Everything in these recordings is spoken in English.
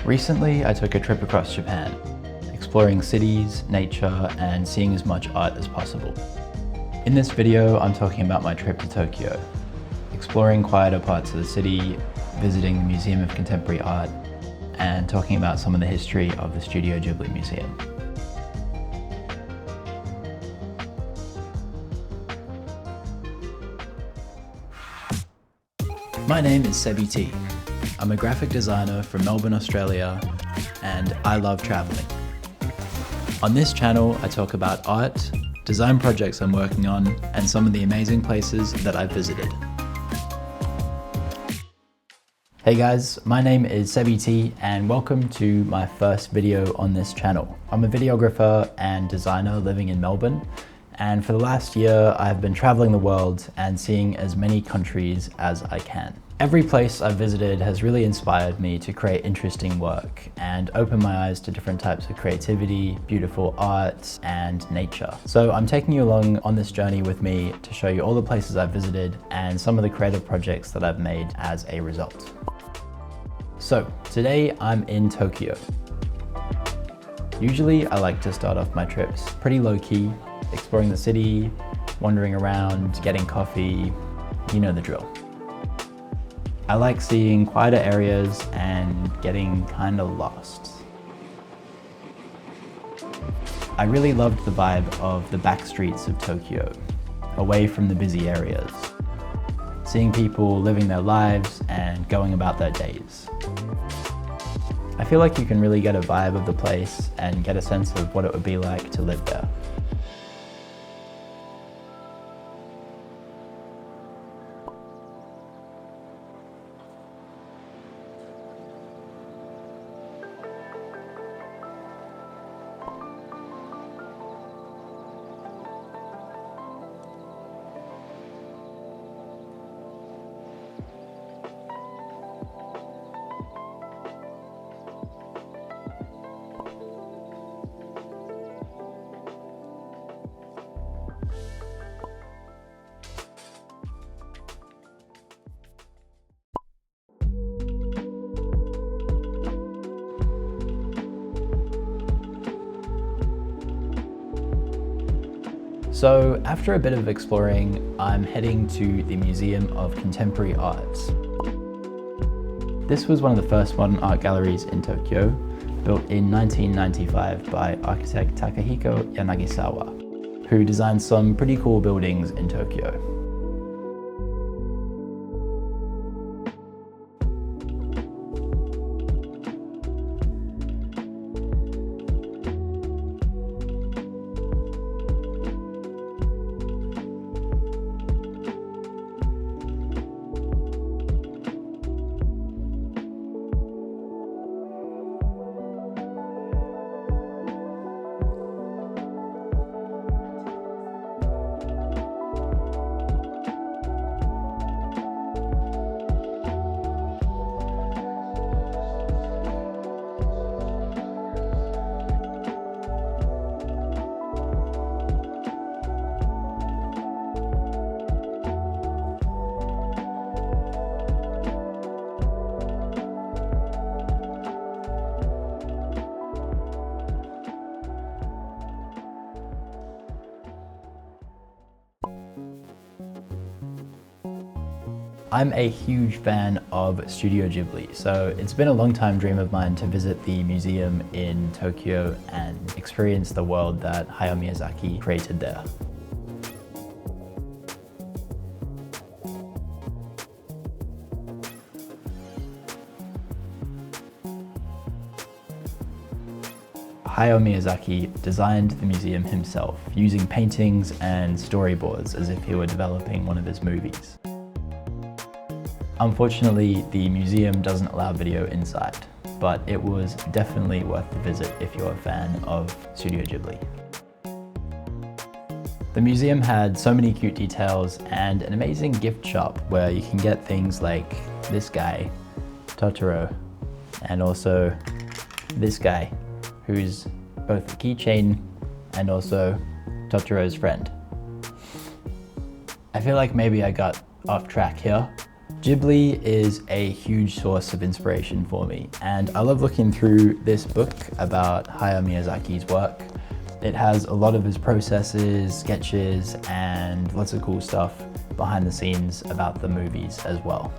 Recently, I took a trip across Japan, exploring cities, nature, and seeing as much art as possible. In this video, I'm talking about my trip to Tokyo, exploring quieter parts of the city, visiting the Museum of Contemporary Art, and talking about some of the history of the Studio Ghibli Museum. My name is Sebby T. I'm a graphic designer from Melbourne, Australia, and I love traveling. On this channel, I talk about art, design projects I'm working on, and some of the amazing places that I've visited. Hey guys, my name is Sebby T, and welcome to my first video on this channel. I'm a videographer and designer living in Melbourne, and for the last year, I've been traveling the world and seeing as many countries as I can. Every place I've visited has really inspired me to create interesting work and open my eyes to different types of creativity, beautiful art, and nature. So I'm taking you along on this journey with me to show you all the places I've visited and some of the creative projects that I've made as a result. So today I'm in Tokyo. Usually I like to start off my trips pretty low-key, exploring the city, wandering around, getting coffee, you know the drill. I like seeing quieter areas and getting kind of lost. I really loved the vibe of the back streets of Tokyo, away from the busy areas, seeing people living their lives and going about their days. I feel like you can really get a vibe of the place and get a sense of what it would be like to live there. So after a bit of exploring, I'm heading to the Museum of Contemporary Arts. This was one of the first modern art galleries in Tokyo, built in 1995 by architect Takahiko Yanagisawa, who designed some pretty cool buildings in Tokyo. I'm a huge fan of Studio Ghibli, so it's been a long time dream of mine to visit the museum in Tokyo and experience the world that Hayao Miyazaki created there. Hayao Miyazaki designed the museum himself, using paintings and storyboards as if he were developing one of his movies. Unfortunately, the museum doesn't allow video inside, but it was definitely worth the visit if you're a fan of Studio Ghibli. The museum had so many cute details and an amazing gift shop where you can get things like this guy, Totoro, and also this guy, who's both a keychain and also Totoro's friend. I feel like maybe I got off track here, Ghibli is a huge source of inspiration for me, and I love looking through this book about Hayao Miyazaki's work. It has a lot of his processes, sketches, and lots of cool stuff behind the scenes about the movies as well.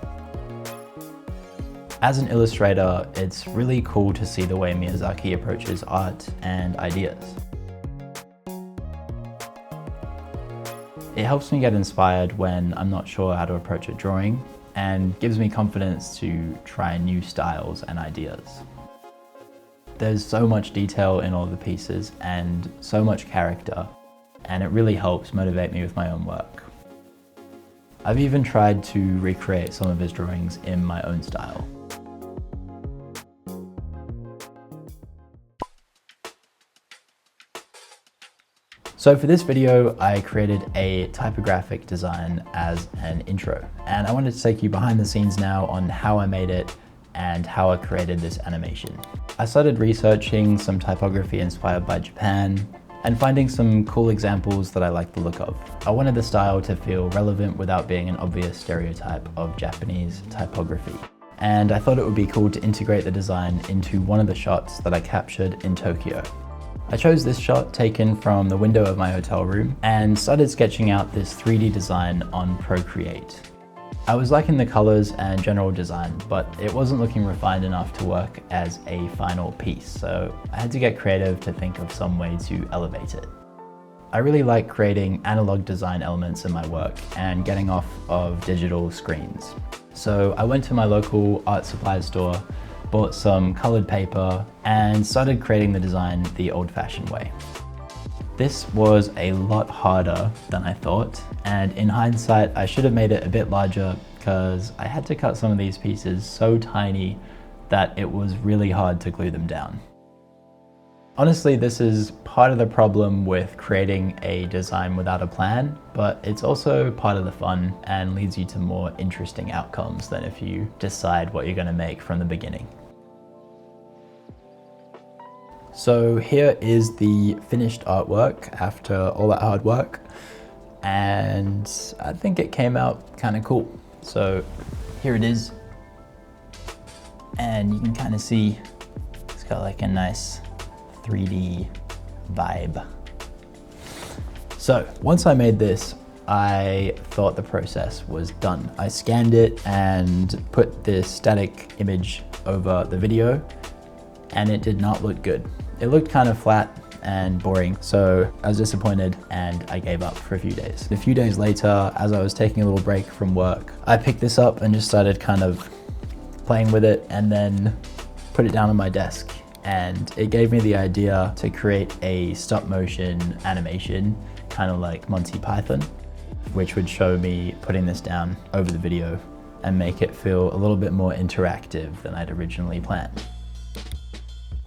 As an illustrator, it's really cool to see the way Miyazaki approaches art and ideas. It helps me get inspired when I'm not sure how to approach a drawing, and gives me confidence to try new styles and ideas. There's so much detail in all the pieces and so much character, and it really helps motivate me with my own work. I've even tried to recreate some of his drawings in my own style. So for this video, I created a typographic design as an intro, and I wanted to take you behind the scenes now on how I made it and how I created this animation. I started researching some typography inspired by Japan and finding some cool examples that I like the look of. I wanted the style to feel relevant without being an obvious stereotype of Japanese typography. And I thought it would be cool to integrate the design into one of the shots that I captured in Tokyo. I chose this shot taken from the window of my hotel room and started sketching out this 3D design on Procreate. I was liking the colors and general design, but it wasn't looking refined enough to work as a final piece, so I had to get creative to think of some way to elevate it. I really like creating analog design elements in my work and getting off of digital screens. So I went to my local art supply store, bought some colored paper, and started creating the design the old-fashioned way. This was a lot harder than I thought, and in hindsight, I should have made it a bit larger because I had to cut some of these pieces so tiny that it was really hard to glue them down. Honestly, this is part of the problem with creating a design without a plan, but it's also part of the fun and leads you to more interesting outcomes than if you decide what you're going to make from the beginning. So here is the finished artwork after all that hard work, and I think it came out kind of cool. So here it is, and you can kind of see it's got like a nice 3D vibe. So once I made this, I thought the process was done. I scanned it and put this static image over the video, and it did not look good. It looked kind of flat and boring, so I was disappointed and I gave up for a few days. A few days later, as I was taking a little break from work, I picked this up and just started kind of playing with it and then put it down on my desk. And it gave me the idea to create a stop motion animation, kind of like Monty Python, which would show me putting this down over the video and make it feel a little bit more interactive than I'd originally planned.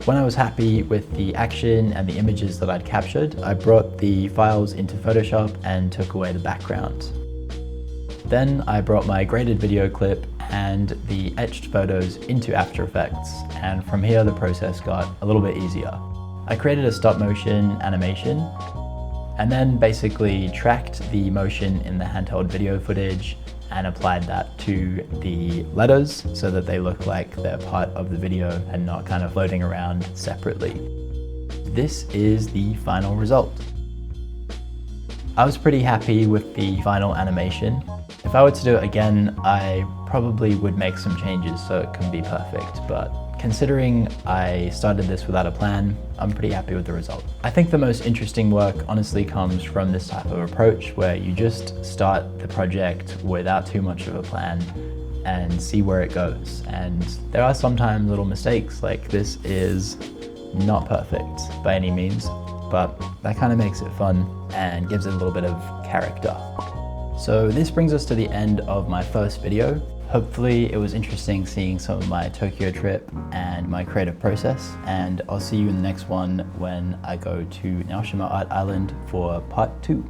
When I was happy with the action and the images that I'd captured, I brought the files into Photoshop and took away the background. Then I brought my graded video clip and the etched photos into After Effects, and from here the process got a little bit easier. I created a stop motion animation and then basically tracked the motion in the handheld video footage and applied that to the letters so that they look like they're part of the video and not kind of floating around separately. This is the final result. I was pretty happy with the final animation. If I were to do it again, I probably would make some changes so it can be perfect, but considering I started this without a plan, I'm pretty happy with the result. I think the most interesting work honestly comes from this type of approach where you just start the project without too much of a plan and see where it goes. And there are sometimes little mistakes, like this is not perfect by any means, but that kind of makes it fun and gives it a little bit of character. So this brings us to the end of my first video. Hopefully it was interesting seeing some of my Tokyo trip and my creative process, and I'll see you in the next one when I go to Naoshima Art Island for part 2.